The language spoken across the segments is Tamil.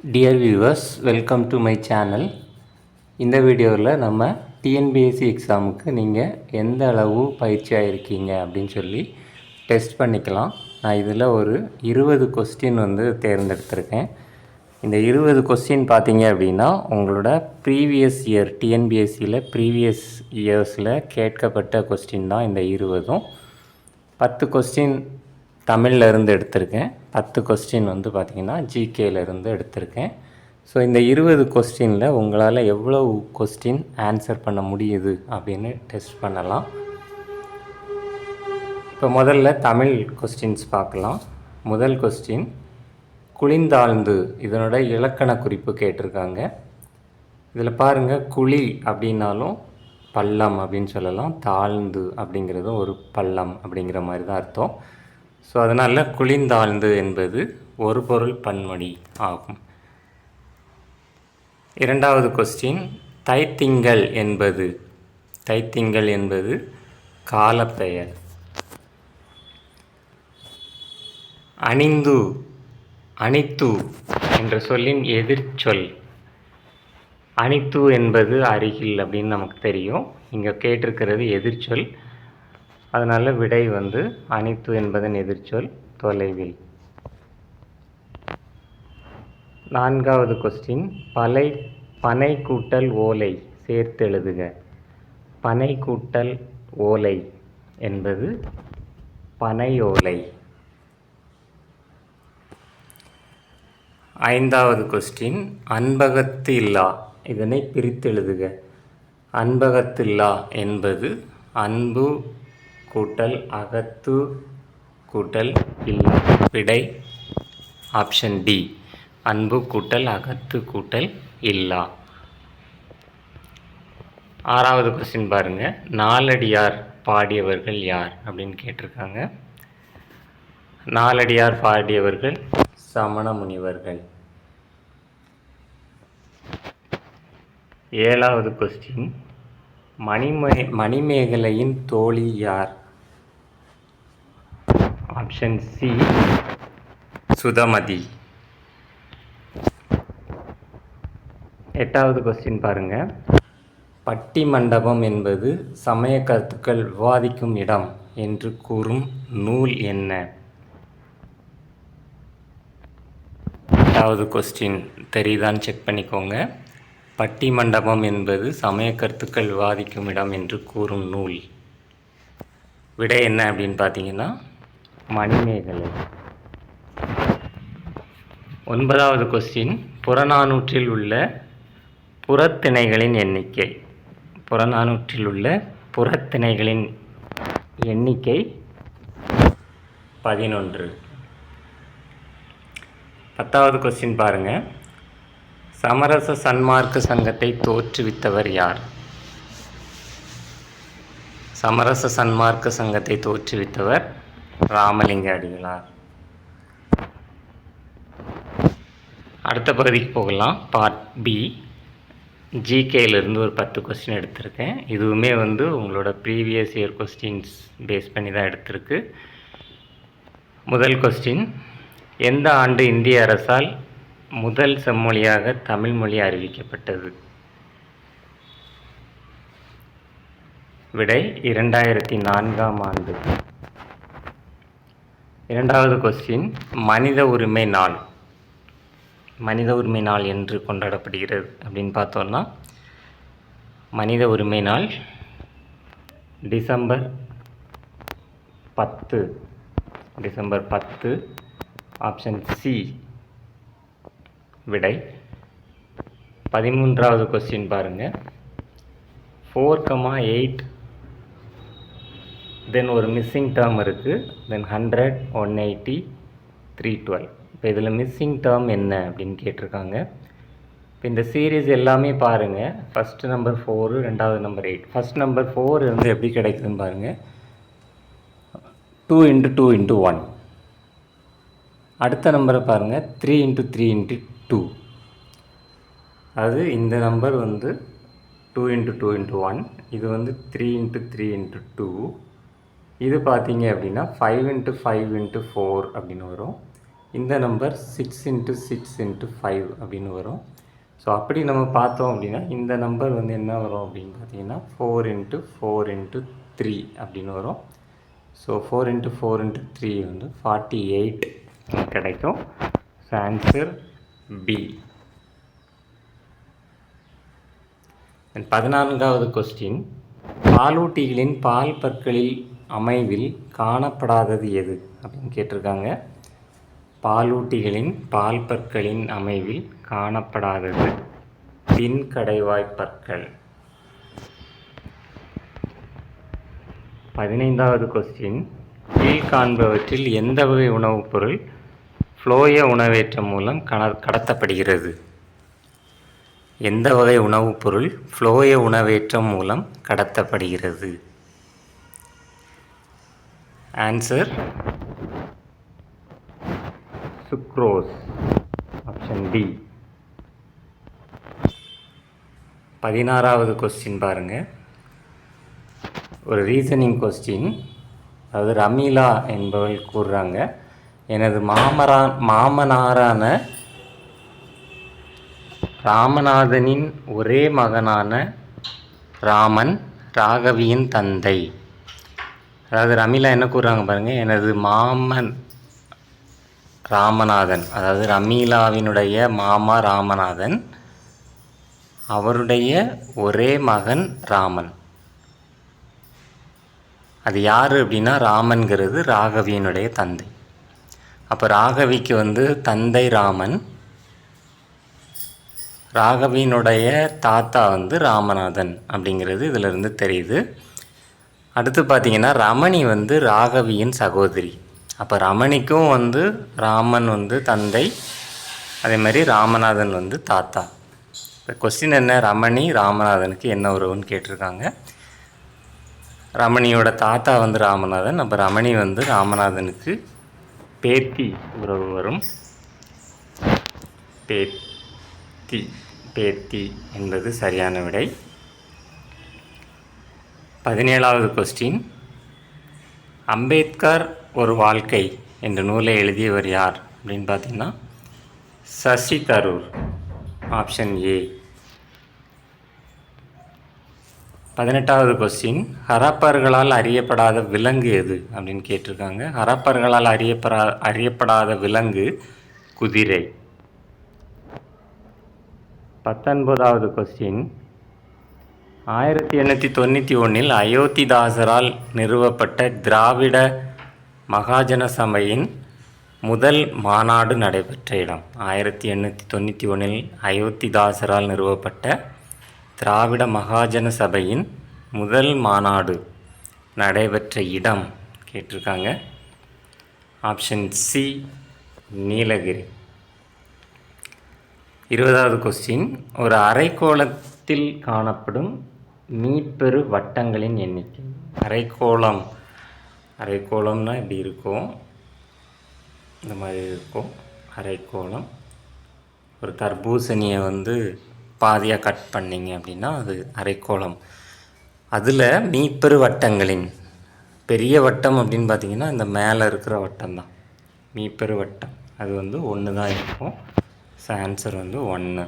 Dear viewers, welcome to my channel. இந்த வீடியோவில் நம்ம டிஎன்பிஎஸ்சி எக்ஸாமுக்கு நீங்கள் எந்த அளவு பயிற்சியாக இருக்கீங்க அப்படின்னு சொல்லி டெஸ்ட் பண்ணிக்கலாம். நான் இதில் ஒரு 20 கொஸ்டின் தேர்ந்தெடுத்திருக்கேன். இந்த 20 கொஸ்டின் பார்த்தீங்க அப்படின்னா உங்களோட ப்ரீவியஸ் இயர் டிஎன்பிஎஸ்சியில் ப்ரீவியஸ் இயர்ஸில் கேட்கப்பட்ட கொஸ்டின் தான் இந்த 20. 10 கொஸ்டின் தமிழில் இருந்து எடுத்திருக்கேன். 10 கொஸ்டின் பார்த்திங்கன்னா ஜிகேலேருந்து எடுத்திருக்கேன். ஸோ இந்த 20 கொஸ்டினில் உங்களால் எவ்வளோ கொஸ்டின் ஆன்சர் பண்ண முடியுது அப்படின்னு டெஸ்ட் பண்ணலாம். இப்போ முதல்ல தமிழ் கொஸ்டின்ஸ் பார்க்கலாம். முதல் கொஸ்டின், குளிந்தாழ்ந்து, இதனோட இலக்கண குறிப்பு கேட்டிருக்காங்க. இதில் பாருங்கள், குழி அப்படின்னாலும் பள்ளம் அப்படின்னு சொல்லலாம், தாழ்ந்து அப்படிங்கிறதும் ஒரு பள்ளம் அப்படிங்கிற மாதிரி தான் அர்த்தம். ஸோ அதனால் குளிந்தாழ்ந்து என்பது ஒரு பொருள் பன்மொழி ஆகும். இரண்டாவது கொஸ்டின், தைத்திங்கள் என்பது காலப்பெயர். அணித்து என்ற சொல்லின் எதிர்ச்சொல். அணித்து என்பது அருகில் அப்படின்னு நமக்கு தெரியும். இங்கே கேட்டிருக்கிறது எதிர்ச்சொல். அதனால் விடை அணித்து என்பதன் எதிர்ச்சொல் தொலைவில். நான்காவது கொஸ்டின், பனை கூட்டல் ஓலை சேர்த்து எழுதுக. பனை கூட்டல் ஓலை என்பது பனையோலை. ஐந்தாவது கொஸ்டின், அன்பகத்து இல்லா, இதனை பிரித்து எழுதுக. அன்பகத்து இல்லா என்பது அன்பு கூட்டல் அகத்து கூட்டல் இல்லா. விடை ஆப்ஷன் டி, அன்பு கூட்டல் அகத்து கூட்டல் இல்லா. ஆறாவது கொஸ்டின் பாருங்கள், நாலடியார் பாடியவர்கள் யார் அப்படின்னு கேட்டிருக்காங்க. நாலடியார் பாடியவர்கள் சமண முனிவர்கள். ஏழாவது கொஸ்டின், மணிமேகலையின் தோழி யார்? Option C, Sudhamati. எட்டாவது கொஸ்டின் பாருங்கள், பட்டி மண்டபம் என்பது சமய கருத்துக்கள் விவாதிக்கும் இடம் என்று கூறும் நூல் என்ன? எட்டாவது கொஸ்டின் தெரியுதான்னு செக் பண்ணிக்கோங்க. பட்டி மண்டபம் என்பது சமய கருத்துக்கள் விவாதிக்கும் இடம் என்று கூறும் நூல். விடை என்ன அப்படின்னு பார்த்தீங்கன்னா மணிமேகலை. ஒன்பதாவது கொஸ்டின், புறநானூற்றில் உள்ள புறத்திணைகளின் எண்ணிக்கை. புறநானூற்றில் உள்ள புறத்திணைகளின் எண்ணிக்கை 11. 10வது கொஸ்டின் பாருங்கள், சமரச சன்மார்க்க சங்கத்தை தோற்றுவித்தவர் யார்? சமரச சன்மார்க்க சங்கத்தை தோற்றுவித்தவர் ராமலிங்க அடிகளார். அடுத்த பகுதிக்கு போகலாம். பார்ட் பி, ஜிகேயிலிருந்து ஒரு 10 கொஸ்டின் எடுத்திருக்கேன். இதுவுமே உங்களோட ப்ரீவியஸ் இயர் கொஸ்டின்ஸ் பேஸ் பண்ணி தான் எடுத்திருக்கு. முதல் கொஸ்டின், எந்த ஆண்டு இந்திய அரசால் முதல் செம்மொழியாக தமிழ் மொழி அறிவிக்கப்பட்டது? விடை 2004ஆம் ஆண்டு. இரண்டாவது கொஸ்டின், மனித உரிமை நாள். மனித உரிமை நாள் என்று கொண்டாடப்படுகிறது அப்படின்னு பார்த்தோன்னா, மனித உரிமை நாள் டிசம்பர் 10. ஆப்ஷன் சி விடை. 13வது கொஸ்டின் பாருங்கள், 4,8 தென் ஒரு மிஸ்ஸிங் டேர்ம் இருக்குது, தென் 100, 180, 312. இப்போ இதில் மிஸ்ஸிங் டேர்ம் என்ன அப்படின்னு கேட்டிருக்காங்க. இப்போ இந்த சீரீஸ் எல்லாமே பாருங்கள், ஃபஸ்ட்டு நம்பர் 4, ரெண்டாவது நம்பர் 8. ஃபஸ்ட் நம்பர் 4 எப்படி கிடைக்குதுன்னு பாருங்கள், 2 × 2 × 1. அடுத்த நம்பரை பாருங்கள், 3 × 3 × 2. அது இந்த நம்பர் 2 × 2 × 1. இது 3 × 3 × 2. இது பார்த்தீங்க அப்படின்னா 5 × 5 × 4 அப்படின்னு வரும். இந்த நம்பர் 6 × 6 × 5 அப்படின்னு வரும். ஸோ அப்படி நம்ம பார்த்தோம் அப்படின்னா இந்த நம்பர் வந்து என்ன வரும் அப்படின்னு பார்த்தீங்கன்னா 4 × 4 × 3 அப்படின்னு வரும். ஸோ 4 × 4 × 3 வந்து 48 கிடைக்கும். So answer B. 14வது கொஸ்டின், பாலூட்டிகளின் பால் பற்களில் அமைவில் காணப்படாதது எது அப்படின்னு கேட்டிருக்காங்க. பாலூட்டிகளின் பால் பற்களின் அமைவில் காணப்படாதது பின்கடைவாய் பற்கள். 15வது கொஸ்டின், கீழ்காண்பவற்றில் எந்த வகை உணவுப் பொருள் ஃப்ளோய உணவேற்றம் மூலம் கடத்தப்படுகிறது? எந்த வகை உணவுப் பொருள் ஃப்ளோய உணவேற்றம் மூலம் கடத்தப்படுகிறது? Answer sucrose, option D. 16வது கொஸ்டின் பாருங்கள், ஒரு ரீசனிங் கொஸ்டின். அதாவது ரமீலா என்பவள் கூறுறாங்க, எனது மாமனாரான ராமநாதனின் ஒரே மகனான ராமன் ராகவியின் தந்தை. அதாவது ரமீலா என்ன கூறுறாங்க பாருங்கள், எனது மாமன் ராமநாதன், அதாவது ரமீலாவினுடைய மாமா ராமநாதன், அவருடைய ஒரே மகன் ராமன். அது யார் அப்படின்னா ராமன்கிறது ராகவியினுடைய தந்தை. அப்போ ராகவிக்கு வந்து தந்தை ராமன், ராகவியினுடைய தாத்தா வந்து ராமநாதன் அப்படிங்கிறது இதிலிருந்து தெரியுது. அடுத்து பார்த்திங்கன்னா ரமணி வந்து ராகவியின் சகோதரி. அப்போ ரமணிக்கும் வந்து ராமன் வந்து தந்தை, அதே மாதிரி ராமநாதன் வந்து தாத்தா. இப்போ கொஸ்டின் என்ன, ரமணி ராமநாதனுக்கு என்ன உறவுன்னு கேட்டிருக்காங்க. ரமணியோட தாத்தா வந்து ராமநாதன், அப்போ ரமணி வந்து ராமநாதனுக்கு பேத்தி உறவு வரும். பேத்தி என்பது சரியான விடை. 17வது கொஸ்டின், அம்பேத்கர் ஒரு வாழ்க்கை என்ற நூலை எழுதியவர் யார் அப்படின்னு பார்த்தீங்கன்னா சசி தரூர், ஆப்ஷன் ஏ. 18வது கொஸ்டின், ஹரப்பர்களால் அறியப்படாத விலங்கு எது அப்படின்னு கேட்டிருக்காங்க. ஹரப்பர்களால் அறியப்படாத விலங்கு குதிரை. 19வது கொஸ்டின், 1891 அயோத்திதாசரால் நிறுவப்பட்ட திராவிட மகாஜன சபையின் முதல் மாநாடு நடைபெற்ற இடம். 1891 அயோத்திதாசரால் நிறுவப்பட்ட திராவிட மகாஜன சபையின் முதல் மாநாடு நடைபெற்ற இடம் கேட்டிருக்காங்க. Option C, Nilgiri. 20வது கொஸ்டின், ஒரு அரைக்கோளத்தில் காணப்படும் மீப்பெரு வட்டங்களின் எண்ணிக்கை. அரைக்கோளம்னா இப்படி இருக்கும், இந்த மாதிரி இருக்கும் அரைக்கோளம். ஒரு தர்பூசணியை வந்து பாதியாக கட் பண்ணிங்க அப்படின்னா அது அரைக்கோளம். அதில் மீப்பெரு வட்டங்களின் பெரிய வட்டம் அப்படின்னு பார்த்திங்கன்னா இந்த மேலே இருக்கிற வட்டம் தான் மீப்பெரு வட்டம். அது வந்து 1 தான் இருக்கும். ஸோ ஆன்சர் வந்து 1.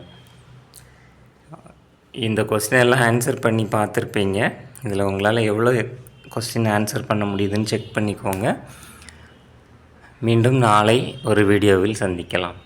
இந்த கொஸ்டின் எல்லாம் ஆன்சர் பண்ணி பார்த்துருப்பீங்க. இதில் உங்களால் எவ்வளோ கொஸ்டின் ஆன்சர் பண்ண முடியுதுன்னு செக் பண்ணிக்கோங்க. மீண்டும் நாளை ஒரு வீடியோவில் சந்திக்கலாம்.